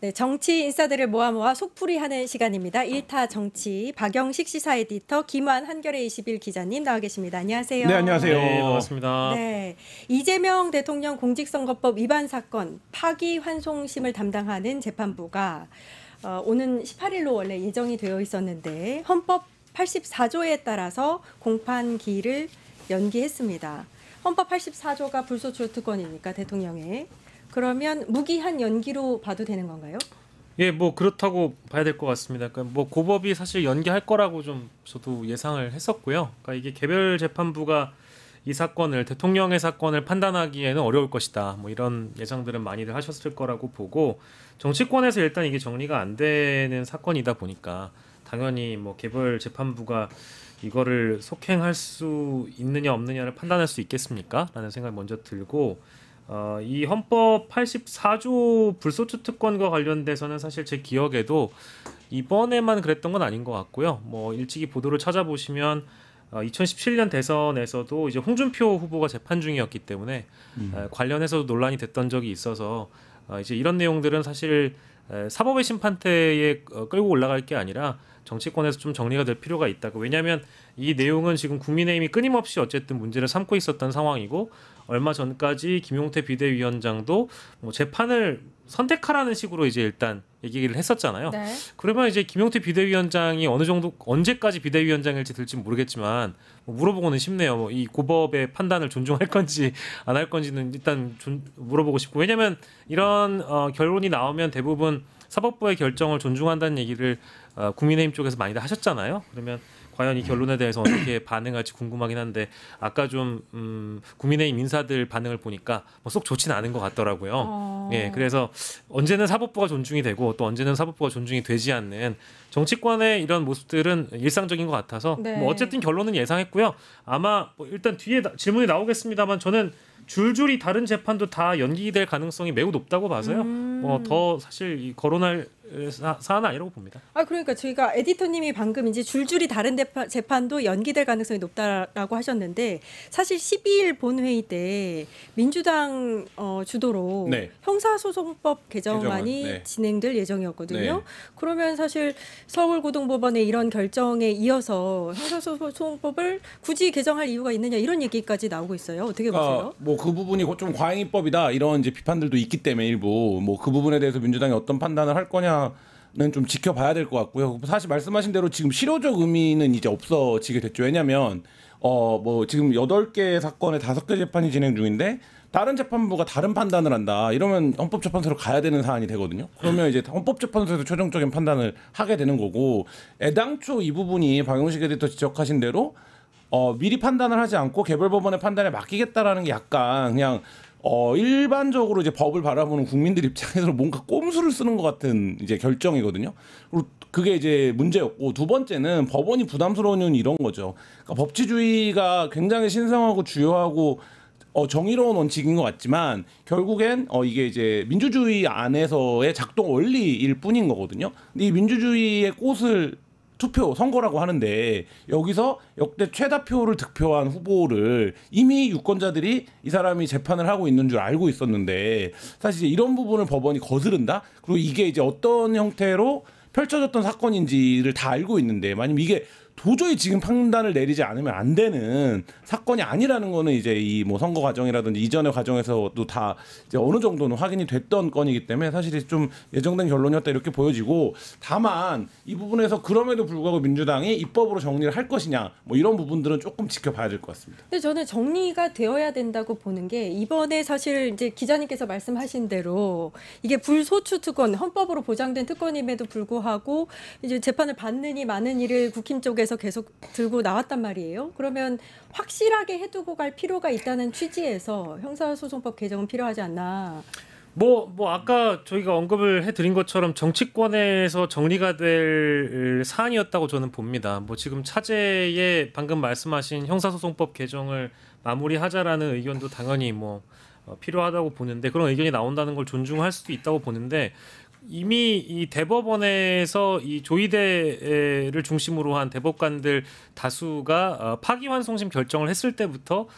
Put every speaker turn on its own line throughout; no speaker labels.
네, 정치 인사들을 모아 속풀이하는 시간입니다. 일타 정치 박영식 시사 에디터 김환 한겨레 21 기자님 나와 계십니다. 안녕하세요.
네, 안녕하세요.
네, 반갑습니다.
네, 이재명 대통령 공직선거법 위반 사건 파기환송심을 담당하는 재판부가 오는 18일로 원래 예정이 되어 있었는데 헌법 84조에 따라서 공판기일을 연기했습니다. 헌법 84조가 불소추 특권이니까 대통령의 그러면 무기한 연기로 봐도 되는 건가요?
예, 뭐 그렇다고 봐야 될 것 같습니다. 그러니까 뭐 고법이 사실 연기할 거라고 좀 저도 예상을 했었고요. 그러니까 이게 개별 재판부가 이 사건을 대통령의 사건을 판단하기에는 어려울 것이다. 뭐 이런 예상들은 많이들 하셨을 거라고 보고 정치권에서 일단 이게 정리가 안 되는 사건이다 보니까 당연히 뭐 개별 재판부가 이거를 속행할 수 있느냐 없느냐를 판단할 수 있겠습니까? 라는 생각이 먼저 들고 이 헌법 84조 불소추 특권과 관련돼서는 사실 제 기억에도 이번에만 그랬던 건 아닌 것 같고요. 뭐 일찍이 보도를 찾아보시면 2017년 대선에서도 이제 홍준표 후보가 재판 중이었기 때문에 관련해서도 논란이 됐던 적이 있어서 이제 이런 내용들은 사실 사법의 심판대에 끌고 올라갈 게 아니라 정치권에서 좀 정리가 될 필요가 있다고. 왜냐하면 이 내용은 지금 국민의힘이 끊임없이 어쨌든 문제를 삼고 있었던 상황이고 얼마 전까지 김용태 비대위원장도 뭐 재판을 선택하라는 식으로 이제 일단 얘기를 했었잖아요.
네.
그러면 이제 김용태 비대위원장이 어느 정도 언제까지 비대위원장일지 될지 모르겠지만 뭐 물어보고는 싶네요. 뭐 이 고법의 판단을 존중할 건지 안 할 건지는 일단 물어보고 싶고 왜냐하면 이런 결론이 나오면 대부분 사법부의 결정을 존중한다는 얘기를 국민의힘 쪽에서 많이들 하셨잖아요. 그러면 과연 이 결론에 대해서 어떻게 반응할지 궁금하긴 한데 아까 좀 국민의힘 인사들 반응을 보니까 뭐 속 좋지는 않은 것 같더라고요. 예, 그래서 언제는 사법부가 존중이 되고 또 언제는 사법부가 존중이 되지 않는 정치권의 이런 모습들은 일상적인 것 같아서
네.
뭐 어쨌든 결론은 예상했고요. 아마 뭐 일단 뒤에 질문이 나오겠습니다만 저는 줄줄이 다른 재판도 다 연기될 가능성이 매우 높다고 봐서요. 뭐 더 사실 거론할 사안은 아니라고 봅니다.
그러니까 저희가 에디터님이 방금 이제 줄줄이 다른 재판도 연기될 가능성이 높다라고 하셨는데 사실 12일 본회의 때 민주당 주도로
네.
형사소송법 개정안이
네.
진행될 예정이었거든요.
네.
그러면 사실 서울고등법원의 이런 결정에 이어서 형사소송법을 굳이 개정할 이유가 있느냐 이런 얘기까지 나오고 있어요. 어떻게 보세요?
뭐 그 부분이 좀 과잉입법이다 이런 이제 비판들도 있기 때문에 일부 뭐 그 부분에 대해서 민주당이 어떤 판단을 할 거냐는 좀 지켜봐야 될 것 같고요. 사실 말씀하신 대로 지금 실효적 의미는 이제 없어지게 됐죠. 왜냐하면 뭐 지금 8개 사건에 5개 재판이 진행 중인데 다른 재판부가 다른 판단을 한다. 이러면 헌법재판소로 가야 되는 사안이 되거든요. 그러면 이제 헌법재판소에서 최종적인 판단을 하게 되는 거고 애당초 이 부분이 박영식 에디터 지적하신 대로 미리 판단을 하지 않고 개별법원의 판단에 맡기겠다라는 게 약간 그냥 일반적으로 이제 법을 바라보는 국민들 입장에서 뭔가 꼼수를 쓰는 것 같은 이제 결정이거든요. 그리고 그게 이제 문제였고 두 번째는 법원이 부담스러운 이유는 이런 거죠. 그러니까 법치주의가 굉장히 신성하고 주요하고 정의로운 원칙인 것 같지만 결국엔 이게 이제 민주주의 안에서의 작동 원리일 뿐인 거거든요. 근데 이 민주주의의 꽃을 투표 선거라고 하는데 여기서 역대 최다표를 득표한 후보를 이미 유권자들이 이 사람이 재판을 하고 있는 줄 알고 있었는데 사실 이런 부분을 법원이 거스른다. 그리고 이게 이제 어떤 형태로 펼쳐졌던 사건인지를 다 알고 있는데 만약 이게 도저히 지금 판단을 내리지 않으면 안 되는 사건이 아니라는 거는 이제 이 뭐 선거 과정이라든지 이전의 과정에서도 다 이제 어느 정도는 확인이 됐던 건이기 때문에 사실 좀 예정된 결론이었다 이렇게 보여지고 다만 이 부분에서 그럼에도 불구하고 민주당이 입법으로 정리를 할 것이냐 뭐 이런 부분들은 조금 지켜봐야 될 것 같습니다.
근데 저는 정리가 되어야 된다고 보는 게 이번에 사실 이제 기자님께서 말씀하신 대로 이게 불소추 특권 헌법으로 보장된 특권임에도 불구하고 이제 재판을 받느니 마는 일을 국힘 쪽에서 계속 들고 나왔단 말이에요. 그러면 확실하게 해두고 갈 필요가 있다는 취지에서 형사소송법 개정은 필요하지 않나.
뭐 아까 저희가 언급을 해드린 것처럼 정치권에서 정리가 될 사안이었다고 저는 봅니다. 뭐 지금 차제에 방금 말씀하신 형사소송법 개정을 마무리하자라는 의견도 당연히 뭐 필요하다고 보는데 그런 의견이 나온다는 걸 존중할 수도 있다고 보는데 이미 이 대법원에서 이 조희대를 중심으로 한 대법관들 다수가 파기환송심 결정을 했을 때부터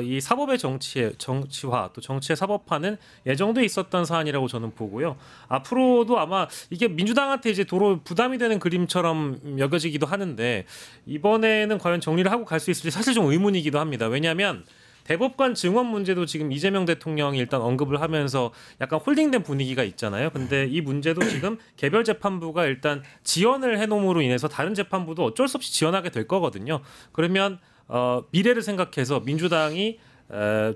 이 사법의 정치화 또 정치의 사법화는 예정돼 있었던 사안이라고 저는 보고요. 앞으로도 아마 이게 민주당한테 이제 도로 부담이 되는 그림처럼 여겨지기도 하는데 이번에는 과연 정리를 하고 갈 수 있을지 사실 좀 의문이기도 합니다. 왜냐하면 대법관 증언 문제도 지금 이재명 대통령이 일단 언급을 하면서 약간 홀딩된 분위기가 있잖아요. 근데 이 문제도 지금 개별 재판부가 일단 지연을 해놓음으로 인해서 다른 재판부도 어쩔 수 없이 지연하게 될 거거든요. 그러면 미래를 생각해서 민주당이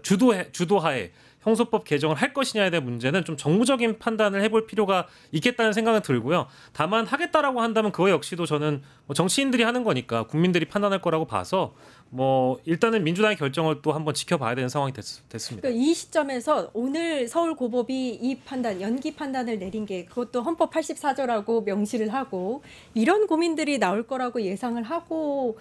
주도하에 형소법 개정을 할 것이냐에 대한 문제는 좀 정무적인 판단을 해볼 필요가 있겠다는 생각은 들고요. 다만 하겠다라고 한다면 그거 역시도 저는 뭐 정치인들이 하는 거니까 국민들이 판단할 거라고 봐서 뭐 일단은 민주당의 결정을 또 한번 지켜봐야 되는 상황이 됐습니다.
그러니까 이 시점에서 오늘 서울고법이 이 판단, 연기 판단을 내린 게 그것도 헌법 84조라고 명시를 하고 이런 고민들이 나올 거라고 예상을 하고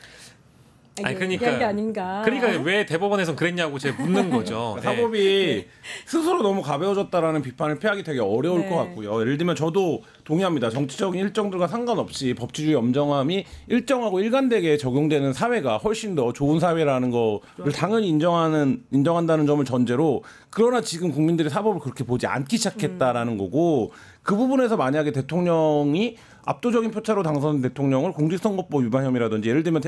얘기한 게 아닌가.
그러니까 왜 대법원에서는 그랬냐고 제가 묻는 거죠.
사법이 스스로 너무 가벼워졌다라는 비판을 피하기 되게 어려울 것 같고요. 예를 들면 저도 동의합니다. 정치적인 일정들과 상관없이 법치주의 엄정함이 일정하고 일관되게 적용되는 사회가 훨씬 더 좋은 사회라는 거를 당연히 인정한다는 점을 전제로 그러나 지금 국민들이 사법을 그렇게 보지 않기 시작했다라는 거고 그 부분에서 만약에 대통령이 압도적인 표차로 당선된 대통령을 공직선거법 위반 혐의라든지 예를 들면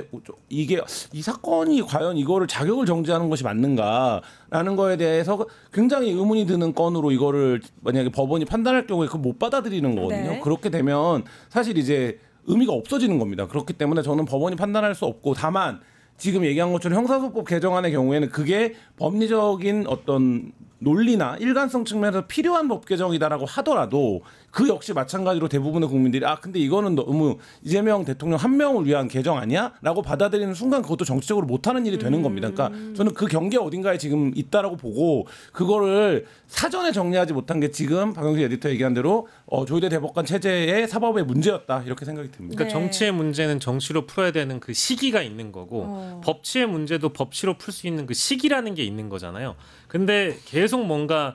이게 이 사건이 과연 이거를 자격을 정지하는 것이 맞는가라는 거에 대해서 굉장히 의문이 드는 건으로 이거를 만약에 법원이 판단할 경우에 그걸 못 받아들이는 거거든요.
네.
그렇게 되면 사실 이제 의미가 없어지는 겁니다. 그렇기 때문에 저는 법원이 판단할 수 없고 다만 지금 얘기한 것처럼 형사소법 개정안의 경우에는 그게 법리적인 어떤 논리나 일관성 측면에서 필요한 법 개정이다라고 하더라도 그 역시 마찬가지로 대부분의 국민들이 근데 이거는 너무 이재명 대통령 한 명을 위한 개정 아니야? 라고 받아들이는 순간 그것도 정치적으로 못하는 일이 되는 겁니다. 그러니까 저는 그 경계 어딘가에 지금 있다라고 보고 그거를 사전에 정리하지 못한 게 지금 박영식 에디터 얘기한 대로 조희대 대법관 체제의 사법의 문제였다 이렇게 생각이 듭니다.
그러니까 정치의 문제는 정치로 풀어야 되는 그 시기가 있는 거고 법치의 문제도 법치로 풀 수 있는 그 시기라는 게 있는 거잖아요. 근데 계속 뭔가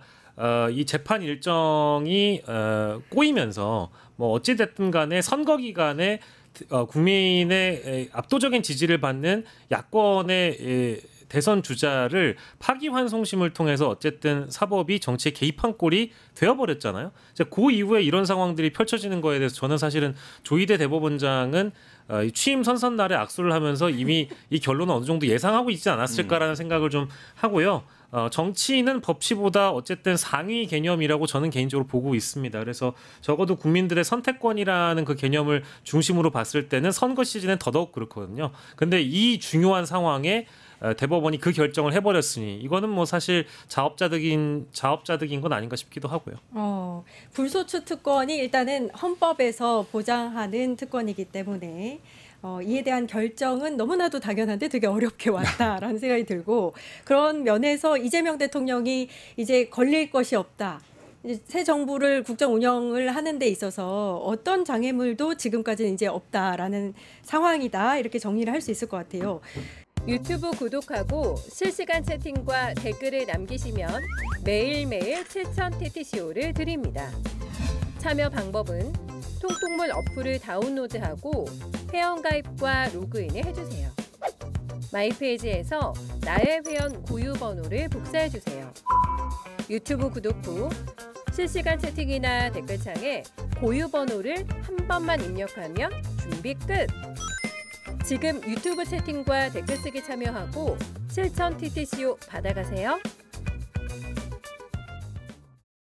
이 재판 일정이 꼬이면서 뭐 어찌 됐든 간에 선거 기간에 국민의 압도적인 지지를 받는 야권의 대선 주자를 파기환송심을 통해서 어쨌든 사법이 정치에 개입한 꼴이 되어버렸잖아요. 그 이후에 이런 상황들이 펼쳐지는 거에 대해서 저는 사실은 조희대 대법원장은 취임 선선날에 악수를 하면서 이미 이 결론은 어느 정도 예상하고 있지 않았을까라는 생각을 좀 하고요. 정치인은 법치보다 어쨌든 상위 개념이라고 저는 개인적으로 보고 있습니다. 그래서 적어도 국민들의 선택권이라는 그 개념을 중심으로 봤을 때는 선거 시즌엔 더더욱 그렇거든요. 근데 이 중요한 상황에 대법원이 그 결정을 해버렸으니 이거는 뭐 사실 자업자득인 건 아닌가 싶기도 하고요.
불소추 특권이 일단은 헌법에서 보장하는 특권이기 때문에 이에 대한 결정은 너무나도 당연한데 되게 어렵게 왔다라는 생각이 들고 그런 면에서 이재명 대통령이 이제 걸릴 것이 없다. 새 정부를 국정 운영을 하는 데 있어서 어떤 장애물도 지금까지는 이제 없다라는 상황이다. 이렇게 정리를 할 수 있을 것 같아요.
유튜브 구독하고 실시간 채팅과 댓글을 남기시면 매일매일 7천 TTCO를 드립니다. 참여 방법은 통통물 어플을 다운로드하고 회원가입과 로그인을 해주세요. 마이페이지에서 나의 회원 고유 번호를 복사해주세요. 유튜브 구독 후 실시간 채팅이나 댓글창에 고유 번호를 한 번만 입력하면 준비 끝! 지금 유튜브 채팅과 댓글 쓰기 참여하고 실천 TTCO 받아가세요.